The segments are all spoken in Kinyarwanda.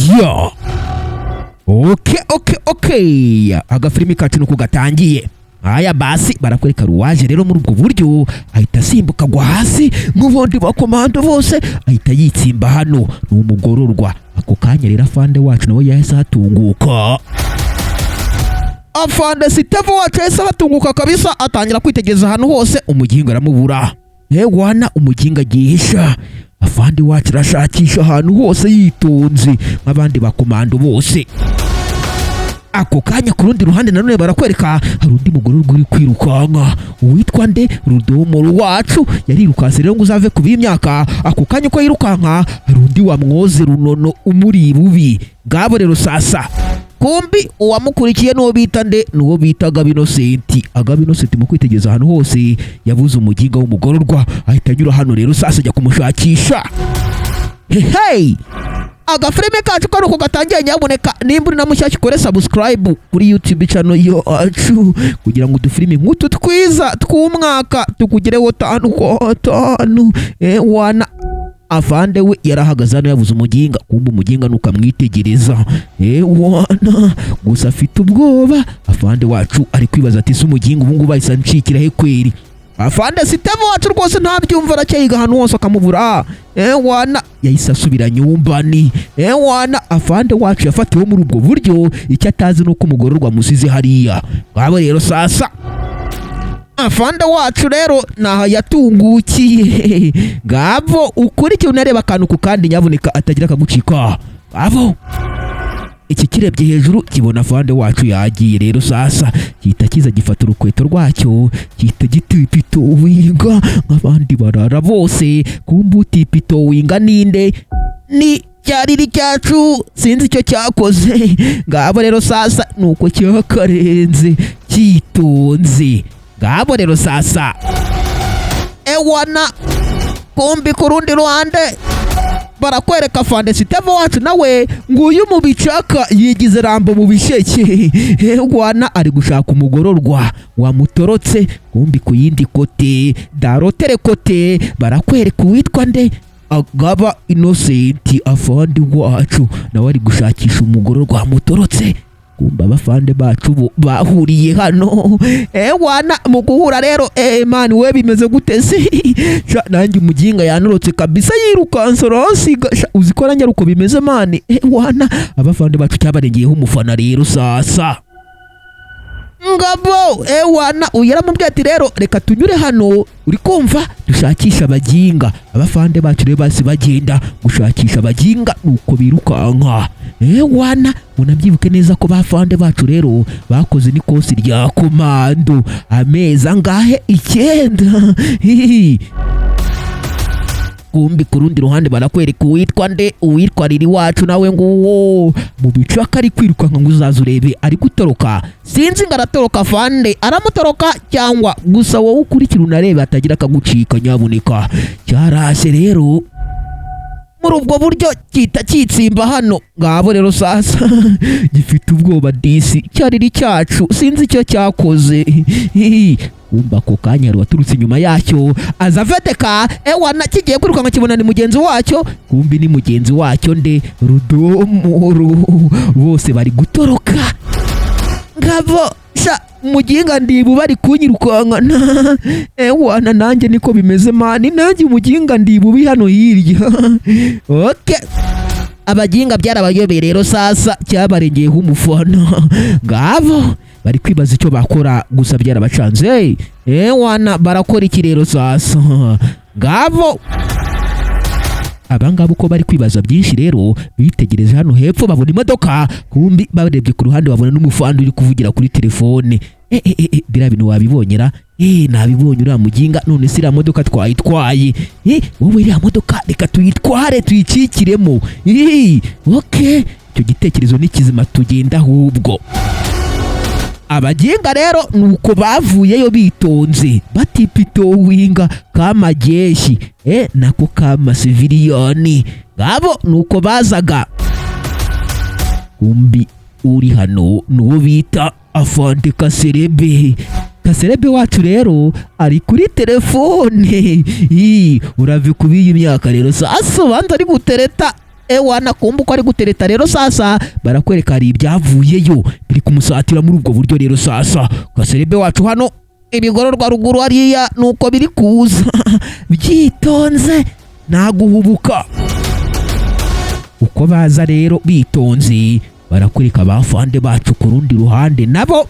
ya okay agafilimi kacu nuko gatangiye. Aya basi barakwereka ruwaje rero muri ubwo buryo ahita asimbuka gwa hasi nk'ubundi bakomando bose ahita yitsimba hano n'umugororwa. Ako kanya rero afande wacu nawe yahise hatunguka. Afande Sitevo wacu yahise hatunguka kabisa, atangira kwitegeza ahantu hose umuginga aramubura. Wana umuginga gihisha. Afande wacu arashakisha ahantu hose yitonze nk'abandi bakomando bose. Ako kanya ku rundi ruhande nanone barakwereka hari undi mugororwa uri kwirukanka uwitwa nde Rudomoro wacu yarirukanse rero ngo uzave ku b'imyaka. Ako kanya ko yirukanka hari undi wamwoze Runono umuri bubi. Ngabo rero sasa kumbi uwamukurikiye n'uwo bita nde n'uwo bita Gabo Innocent mu kwitegeza ahantu hose yabuze umuginga w'umugororwa ahita anyura hano rero sasa ajya kumushakisha. Hey agafilime kacu karuko gatangiye, nyaboneka nimba uri na mushyashya ukore subscribe kuri YouTube channel yacu kugira ngo udufilime nk'utu twiza tw'umwaka tukugereho 5 kwa 5. Wana afande we yarahagaze hano yabuze umuginga, kumbe umuginga nuko amwitegereza. Wana gusa afite ubwoba. Afande wacu ari kwibaza ati se umuginga ubu ngubu bahise ncikira he kweri. Afande Sitevo wacu rwose ntabyumva aracyayiga ahantu hose akamubura. Wana yahise asubira nyumbani. Wana afande wacu yafatiwe muri ubwo buryo, icyo atazi nuko umugororwa musize hariya. Ngabo rero sasa afande wacu rero naho yatungukiye. Ngabo ukurikiye unareba akantu ku kandi nyaboneka atagira akagucika. Ngabo iki kirebye hejuru kibona afande wacu yagiye rero sasa gihita kiza gifata urukweto rwacyo gihita gitipitowinga nk'abandi barara bose. Kumbe utipitowinga ninde? Ni cyariri cyacu sinzi icyo cyakoze. Ngabo rero sasa nuko cyakarenze cyitonze. Ngabo rero sasa wana kumbi ku rundi ruhande barakwereka afande Sitevo wacu nawe nguyu mu bicaka yigize Rambo mu bisheke. Wana ari gushaka umugororwa wamutorotse. Kumbi ku yindi kote darotere kote barakwereka uwitwa nde Gabo Innocent afande wacu nawe ari gushakisha umugororwa wamutorotse. Kumba abafande bacu bahuriye hano. Wana mu guhura rero mani we bimeze gute se? Nanjye umuginga yanorotse kabisa yirukanse rasiga. Uzikora njye uko bimeze mani. Wana abafande bacu cyabarengeyeho umufana rero sasa. Ngabo wana uyaramubwiye ati rero reka tunyure hano uri kumva dushakisha abaginga. Abafande bacu rero basi bagenda gushakisha abaginga nuko birukanka. Wana unabyibuke neza ko bafande bacu rero bakoze n'ikosi rya komando amezi angahe 9. Kumbi ku rundi ruhande barakwereka uwitwa nde uwitwa Riri wacu nawe nguwo mu bicaka ari kwirukanka ngo uzaza urebe ari gutoroka. Sinzi ngo aratoroka afande aramutoroka cyangwa gusa wowe ukurikira unarebe atagira akagucika nyaboneka. Cyarase rero muri ubwo buryo kita kitsimba hano. Ngabo rero sasa gifite ubwoba disi cyariri cyacu sinzi icyo cyakoze. Kumba ko kanya waturutse inyuma yacyo azaveteka. Wana kigiye kwirukanka kibona ni mugenzi wacyo. Kumbi ni mugenzi wacyo nde Rudomoro. Bose bari gutoroka. Ngabo sha umuginga ndibu bari kunyirukankana. Wana nanjye niko bimeze mani, nanjye umuginga ndibu bi hano hirya. Okay abaginga byarabayobeye rero sasa cyabarengeyeho umufana. Ngabo bari kwibaza icyo bakora gusa byarabacanze. Wana barakora iki rero sasa? Ngabo abangabo uko bari kwibaza byinshi rero bitegereje hano hepfo babona imodoka. Kumbi barebye ku ruhande babona n'umufandi uri kuvugira kuri telefone. Bira bintu wabibonyera? Nabibonye uriya muginga. None si iriya modoka twayitwaye. Wowe iriya modoka reka tuyitware tuyicikiremo. Okay icyo gitekerezo ni kizima tugenda ahubwo. Abaginga rero nuko bavuyeyo bitonze batipitowinga kama jeshi nako kama civiliyani. Ngabo nuko bazaga. Kumbi uri hano nuwo bita afande Kaserebe wacu rero ari kuri telefone. Uravi kubiye imyaka rero sasa banza ari gutereta ewana kumva uko ari gutereta rero sasa barakwereka hari ibyavuyeyo biri kumusatira muri ubwo buryo rero sasa Kaserebe wacu hano ibigororwa ruguru hariya nuko biri kuza byitonze nta guhubuka. Uko baza rero bitonze barakwereka abafande bacu ku rundi ruhande nabo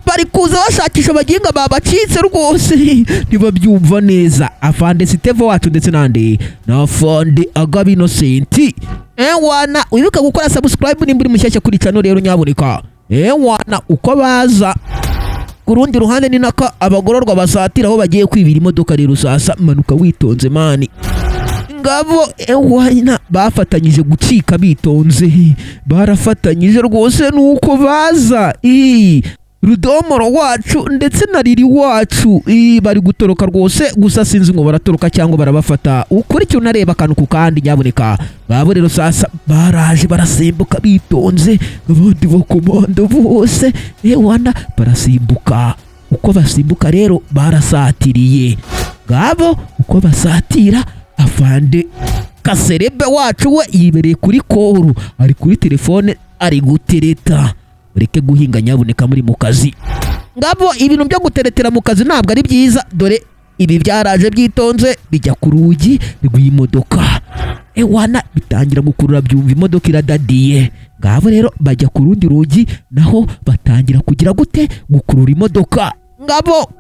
bari kuza bashakisha abaginga babacitse rwose ntibabyumva neza. Afande Steve wacu ndetse nande na afande Agaba Innocent. Ewana wibuka gukora subscribe nimba uri mushyashya kuri channel rero nyaboneka. Ewana uko baza ku rundi ruhande ni naka abagororwa basatira aho bagiye kwibira imodoka rero sasa manuka witonze mani. Ngabo ewana bafatanyije gucika bitonze barafatanyije rwose nuko baza Rudomoro wacu ndetse na Riri wacu bari gutoroka rwose gusa sinzi ngo baratoroka cyangwa barabafata. Ukuri cyo nareba kantu ku kandi nyaboneka. Babo rero sasa baraje barasimbuka bitonze abandi bakomando bose ewana barasimbuka. Uko basimbuka rero barasatiriye. Ngabo uko basatira afande Kaserebe wacu we yibereye kuri koru ari kuri telefone ari gutereta. Ureke guhinga nyaboneka muri mu kazi. Ngabo ibintu byo guteretera mu kazi ntabwo ari byiza dore ibi byaraje byitonze bijya ku rugi rw'imodoka ewana bitangira gukurura byumva imodoka iradadiye. Ngabo rero bajya ku rundi rugi naho batangira kugira gute gukurura imodoka. Ngabo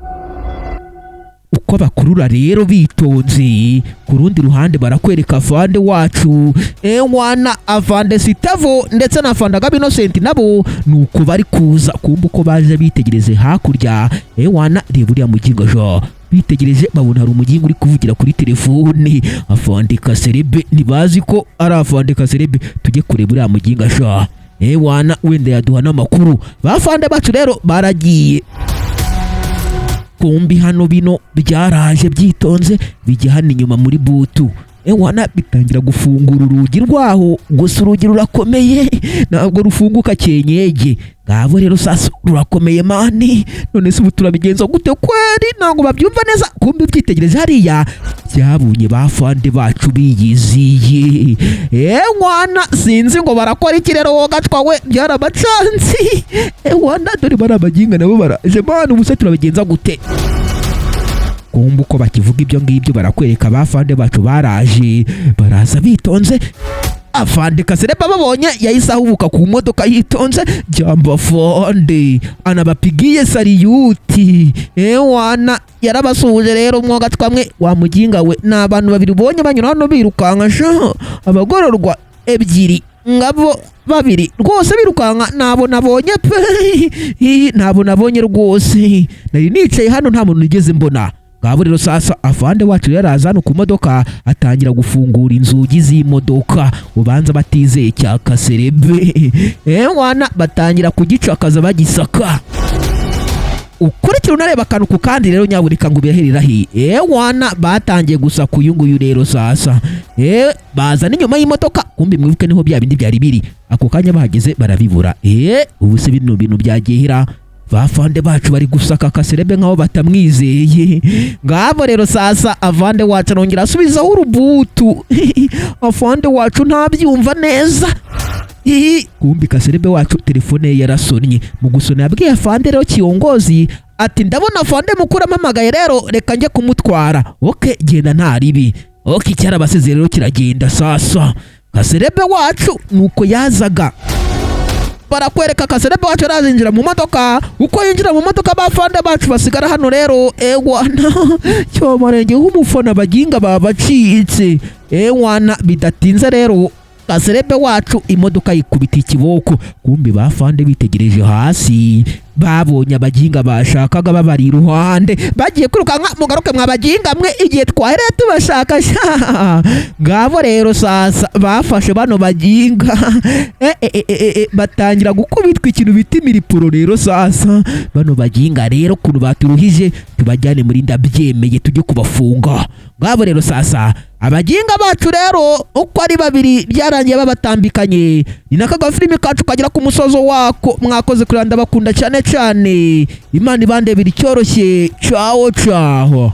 uko bakurura rero bitonze ku rundi ruhande barakwereka afande wacu ewana afande Sitavo ndetse na afande Agaba Innocent nabo nuko bari kuza kumva uko baje bitegereze hakurya ewana reba uriya muginga jo bitegereje babona hari umuginga uri kuvugira kuri telefone. Afande Kaserebe ntibazi ko ari afande Kaserebe tujye kureba uriya muginga jo ewana wenda yaduha n'amakuru. Bafande bacu rero baragiye kumbi hano bino byaraje byitonze bijya hano inyuma muri butu ewana bitangira gufungura urugi rwaho gusa urugi rurakomeye ntabwo rufunguka cyenyege. Ngabo rero sasa rurakomeye mani none se ubu turabigenza gute kweri ntabwo babyumva neza. Kumbi byitegereza hariya byabunye bafande bacu biyiziye ewana sinzi ngo barakora iki rero wowe gacwa we byarabacansi ewana dore barabaginga nabo baraje mani ubuse turabigenza gute. Kumva uko bakivuga ibyo ngibyo barakwereka abafande bacu baraje baraza bitonze. Afande Kaserebe babonye yahise ahubuka ku modoka yitonze jamba fande anabapigiye sariyuti ewana yarabasuhuje rero mwoga twamwe wa muginga we n'abantu babiri bonye banyura hano birukanka sha abagororwa ebyiri ngabo babiri rwose birukanka nabo nabonye pe nabo nabonye rwose nari nicaye hano nta muntu nigeze mbona. Ngabo rero sasa afande wacu yaraza hano ku modoka atangira gufungura inzugi z'imodoka ubanza batizeye cya Kaserebe ewana batangira kugicakaza bagisaka. Ukurikira unareba akantu ku kandi rero nyaboneka ngo biraherera hi ewana batangiye gusa kuyunguyu rero sasa baza n'inyuma y'imodoka kumbi mwibuke niho bya bindi byari biri ako kanya bahageze barabibura ubu se bino bintu byagihira. Bafande bacu bari gusaka Kaserebe nkaho batamwizeye. Ngabo rero sasa afande wacu arongera asubizaho urubutu afande wacu ntabyumva neza. Kumbi Kaserebe wacu telefone ye yarasonnye mu gusona yabwiye afande rero kiyongozi ati ndabona afande mukuru amamagaye rero reka njye kumutwara. Genda nta ribi. Cyarabaseze rero kiragenda sasa. Kaserebe wacu nuko yazaga barakwereka Kaserebe wacu arazinjira mu modoka. Uko yinjira mu modoka bafande bacu basigara hano rero ewana cyo marenge h'umufana baginga babacitse ewana bidatinze rero Kaserebe wacu imodoka yikubita ikiboko. Kumbi bafande bitegereje hasi babonye abaginga bashakaga babari iruhande bagiye kwirukanka mugaruke mwabaginga mwe igihe twahereye tubashaka sha. Ngabo rero sasa bafashe bano baginga batangira gukubitwa ikintu bita imiripuro rero sasa bano baginga rero kuntu baturuhije tubajyane muri ndabyemeye tujye kubafunga. Ngabo rero sasa abaginga bacu rero uko ari babiri byarangiye babatambikanye. Ni nakaga filime kacu kagira ku musozo wako. Mwakoze kuranda bakunda cyane cyane. Imana ibandebira icyoroshye. Ciao ciao.